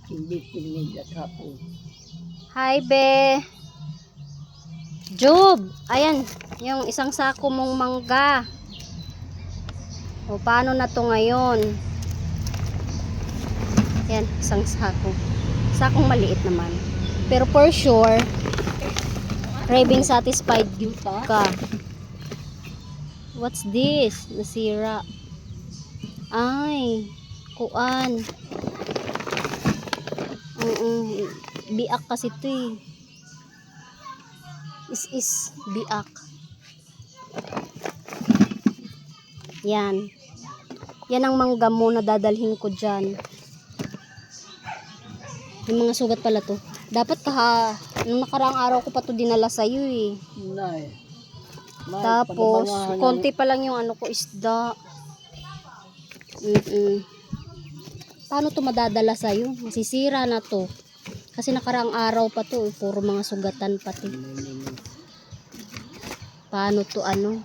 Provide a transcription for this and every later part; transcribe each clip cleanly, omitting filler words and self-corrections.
Hindi piniglat hapon. Hi, be. Job, ayan, yung isang sako mong mangga. O, paano na to ngayon? Yan, isang sako. Sakong maliit naman. Pero for sure, craving satisfied ka. What's this? Nasira. Ay, kuan. Biak kasi ito eh. Is biak. Yan. Yan ang mangga mo na dadalhin ko dyan. Yung mga sugat pala to. Dapat nung nakaraang araw ko pa to dinala sa'yo eh. Nay. Tapos, konti pa lang yung ano ko, isda. Paano to madadala sa'yo? Masisira na to. Kasi nakaraang araw pa to eh. Puro mga sugatan pati. Paano to ano?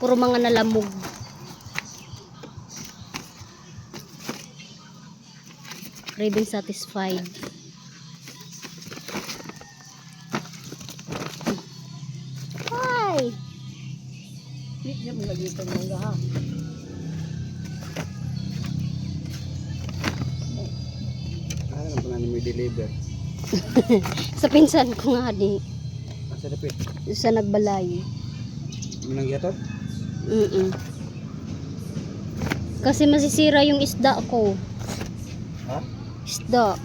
Puro mga nalamog. Craving satisfied. Hi! Hindi niya mo lagi itong mga ha. Ano po namin may deliver? Sa pinsan ko nga di. Asa dapit? Sa nagbalay. Minang yatot? Kasi masisira yung isda ko. Ha? Isda.